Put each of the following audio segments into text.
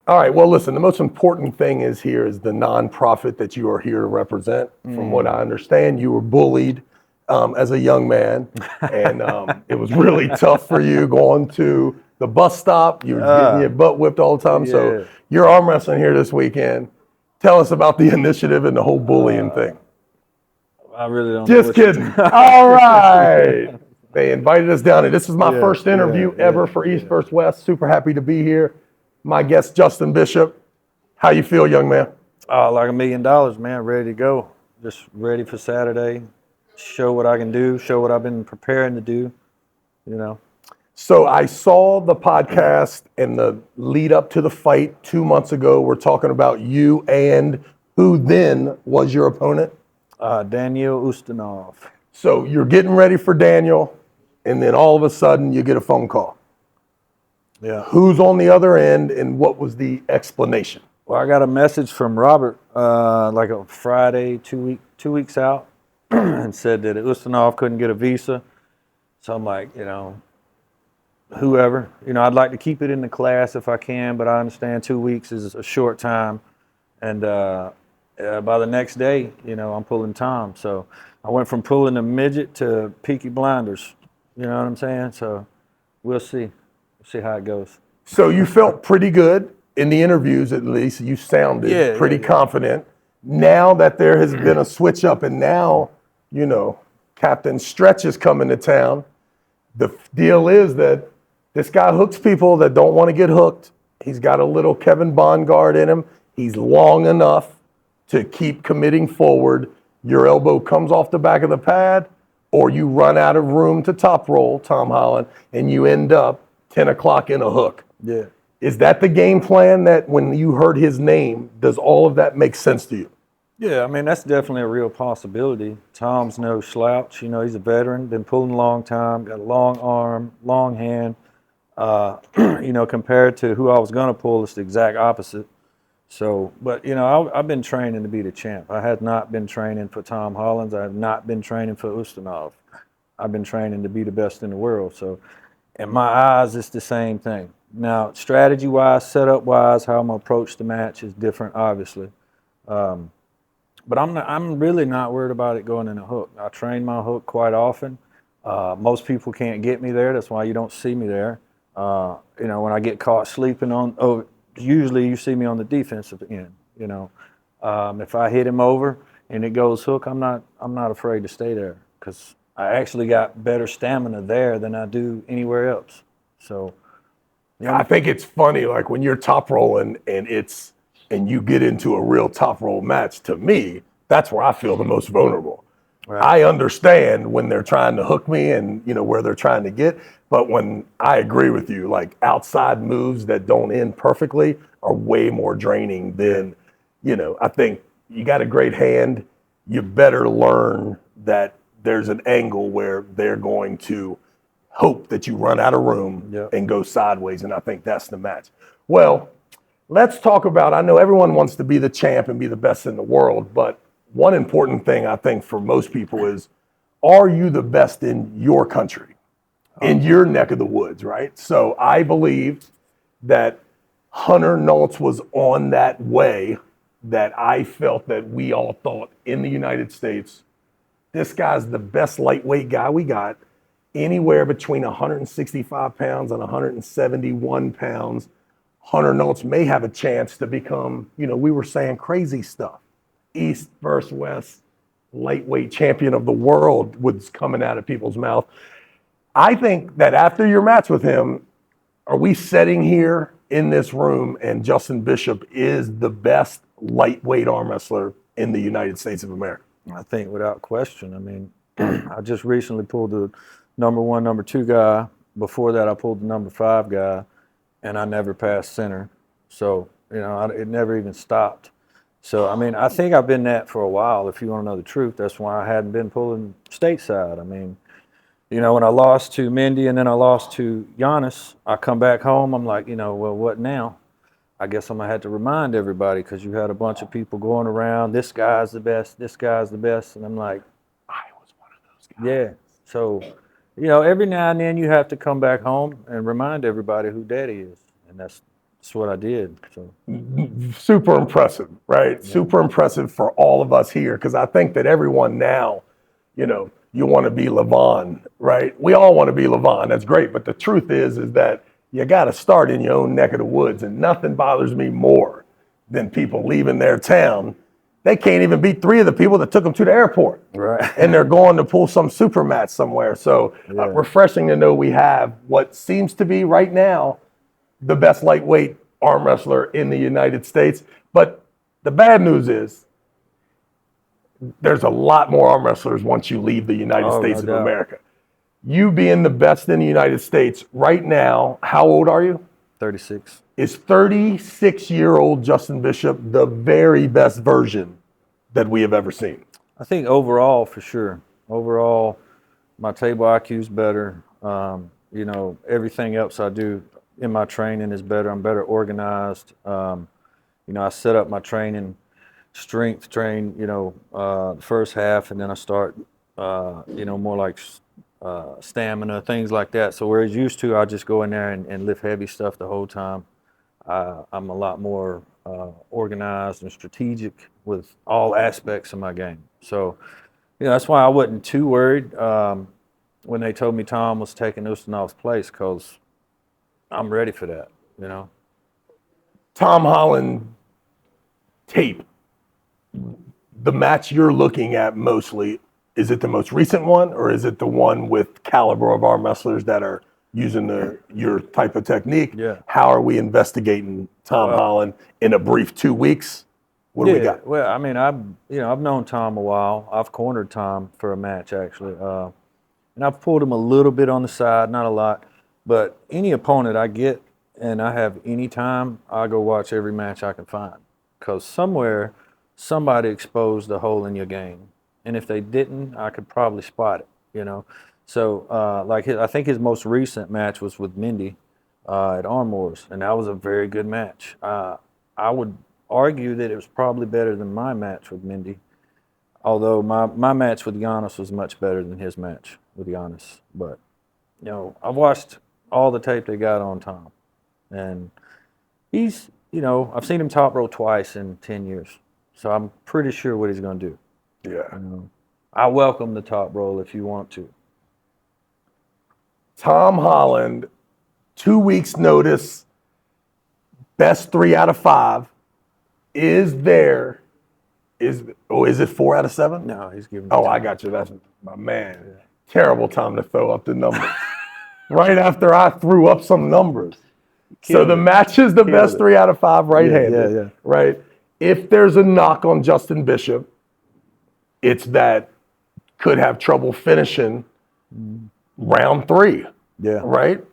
All right. Well, listen, the most important thing is the nonprofit that you are here to represent. From what I understand, you were bullied as a young man, and it was really tough for you going to the bus stop. You was getting your butt whipped all the time. Yeah. So you're arm wrestling here this weekend. Tell us about the initiative and the whole bullying thing. I really don't Just kidding. All right. They invited us down, and this is my first interview ever for East vs. West. Super happy to be here. My guest, Justin Bishop. How you feel, young man? Like $1 million, man, ready to go. Just ready for Saturday. Show what I can do, show what I've been preparing to do, you know. So I saw the podcast and the lead up to the fight 2 months ago. We're talking about you and who then was your opponent? Daniel Ustinov. So you're getting ready for Daniel, and then all of a sudden you get a phone call. Yeah. Who's on the other end, and what was the explanation? Well, I got a message from Robert like a Friday, 2 weeks out, and said that Ustinov couldn't get a visa. So I'm like, whoever, I'd like to keep it in the class if I can, but I understand 2 weeks is a short time. And by the next day, I'm pulling Tom. So I went from pulling a midget to Peaky Blinders. You know what I'm saying? So we'll see. We'll see how it goes. So you felt pretty good in the interviews, at least. You sounded pretty confident. Now that there has been a switch up, and now, Captain Stretch is coming to town, the deal is that this guy hooks people that don't want to get hooked. He's got a little Kevin Bongard in him. He's long enough to keep committing forward. Your elbow comes off the back of the pad, or you run out of room to top roll, Tom Holland, and you end up 10 o'clock in a hook. Yeah. Is that the game plan, that when you heard his name, does all of that make sense to you? Yeah, I mean, that's definitely a real possibility. Tom's no slouch. He's a veteran, been pulling a long time, got a long arm, long hand. Compared to who I was going to pull, it's the exact opposite. So, but, I've been training to be the champ. I had not been training for Tom Holland. I have not been training for Ustinov. I've been training to be the best in the world. So, in my eyes, it's the same thing. Now, strategy-wise, setup-wise, how I'm going to approach the match is different, obviously. But I'm really not worried about it going in a hook. I train my hook quite often. Most people can't get me there. That's why you don't see me there. When I get caught sleeping usually you see me on the defensive end. If I hit him over and it goes hook, I'm not afraid to stay there, because I actually got better stamina there than I do anywhere else. So, I think it's funny, like when you're top rolling and you get into a real top roll match. To me, that's where I feel the most vulnerable. Right. I understand when they're trying to hook me and where they're trying to get, but when I agree with you, like outside moves that don't end perfectly are way more draining than, I think you got a great hand. You better learn that there's an angle where they're going to hope that you run out of room and go sideways, and I think that's the match. Well, let's talk about, I know everyone wants to be the champ and be the best in the world, but one important thing I think for most people is, are you the best in your country, in your neck of the woods, right? So I believe that Hunter Noltz was on that way, that I felt that we all thought in the United States, this guy's the best lightweight guy we got, anywhere between 165 pounds and 171 pounds. Hunter Noltz may have a chance to become, we were saying crazy stuff. East versus West lightweight champion of the world was coming out of people's mouth. I think that after your match with him, are we sitting here in this room and Justin Bishop is the best lightweight arm wrestler in the United States of America? I think without question. I mean, I just recently pulled the number 1, number 2 guy. Before that, I pulled the number 5 guy, and I never passed center. So, it never even stopped. So, I mean, I think I've been that for a while, if you want to know the truth. That's why I hadn't been pulling stateside. I mean, when I lost to Mindy and then I lost to Giannis, I come back home, I'm like, well, what now? I guess I'm going to have to remind everybody, because you had a bunch of people going around, this guy's the best, this guy's the best. And I'm like, I was one of those guys. Yeah. So, every now and then you have to come back home and remind everybody who daddy is. And that's That's what I did. So Super impressive, right? Yeah. Super impressive for all of us here, because I think that everyone now, you want to be Levon, right? We all want to be Levon. That's great. But the truth is that you got to start in your own neck of the woods. And nothing bothers me more than people leaving their town. They can't even beat 3 of the people that took them to the airport. Right. And they're going to pull some super match somewhere. So refreshing to know we have what seems to be right now the best lightweight arm wrestler in the United States. But the bad news is there's a lot more arm wrestlers once you leave the United States of America. You being the best in the United States right now, how old are you? 36. Is 36-year-old Justin Bishop the very best version that we have ever seen? I think overall, for sure. Overall, my table IQ is better. Everything else I do in my training is better. I'm better organized. I set up my training, strength train, the first half, and then I start, more like stamina, things like that. So whereas used to, I just go in there and lift heavy stuff the whole time. I'm a lot more organized and strategic with all aspects of my game. So, that's why I wasn't too worried when they told me Tom was taking Ustinov's place, because I'm ready for that, Tom Holland tape, the match you're looking at mostly, is it the most recent one, or is it the one with caliber of arm wrestlers that are using your type of technique? Yeah. How are we investigating Tom Holland in a brief 2 weeks? What do we got? Well, I mean, I've known Tom a while. I've cornered Tom for a match, actually. And I've pulled him a little bit on the side, not a lot. But any opponent I get and I have any time, I go watch every match I can find. Because somewhere, somebody exposed a hole in your game. And if they didn't, I could probably spot it, So, I think his most recent match was with Mindy at Arm Wars, and that was a very good match. I would argue that it was probably better than my match with Mindy, although my match with Giannis was much better than his match with Giannis. But, I've watched all the tape they got on Tom, and he's, I've seen him top rope twice in 10 years, so I'm pretty sure what he's going to do. Yeah. I welcome the top roll if you want to. Tom Holland, 2 weeks notice, best 3 out of 5. Is it 4 out of 7? No, he's giving. I got you. That's my man. Yeah. Terrible time to throw up the numbers. Right after I threw up some numbers. So the match is the best 3 out of 5 right-handed. Yeah. Right? If there's a knock on Justin Bishop, it's that could have trouble finishing round 3. Yeah. Right?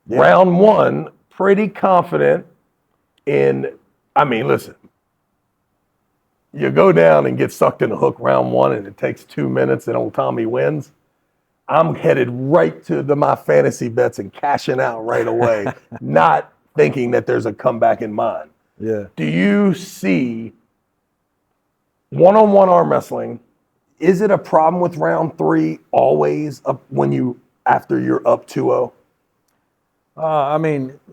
Yeah. Round 1, pretty confident in, listen, you go down and get sucked in a hook round 1 and it takes 2 minutes and old Tommy wins. I'm headed right to my fantasy bets and cashing out right away, not thinking that there's a comeback in mind. Yeah. Do you see one-on-one arm wrestling? Is it a problem with round 3 always after you're up 2-0?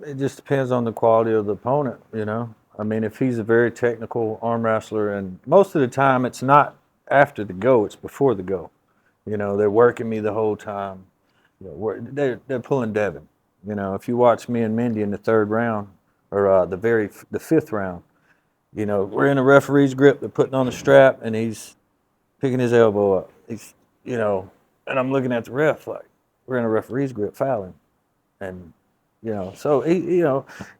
It just depends on the quality of the opponent, if he's a very technical arm wrestler, and most of the time it's not after the go, it's before the go. They're working me the whole time. They're pulling Devin. If you watch me and Mindy in the 3rd round, or the 5th round, we're in a referee's grip, they're putting on the strap, and he's picking his elbow up. He's, and I'm looking at the ref like, we're in a referee's grip fouling. And, so,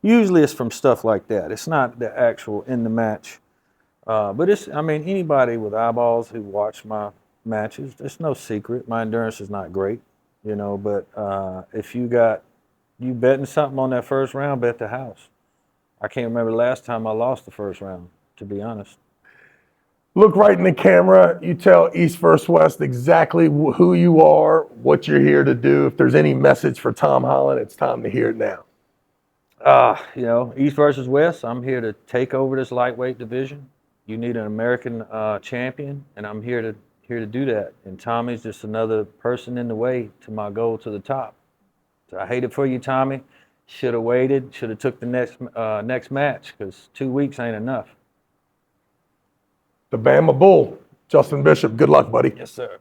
usually it's from stuff like that. It's not the actual in the match. But anybody with eyeballs who watch my matches, there's no secret. My endurance is not great, but if you betting something on that first round, bet the house. I can't remember the last time I lost the first round, to be honest. Look right in the camera. You tell East vs. West exactly who you are, what you're here to do. If there's any message for Tom Holland, it's time to hear it now. East versus West, I'm here to take over this lightweight division. You need an American champion, and I'm here to do that. And Tommy's just another person in the way to my goal to the top. So I hate it for you, Tommy. Should have waited. Should have took the next match because 2 weeks ain't enough. The Bama Bull, Justin Bishop. Good luck, buddy. Yes, sir.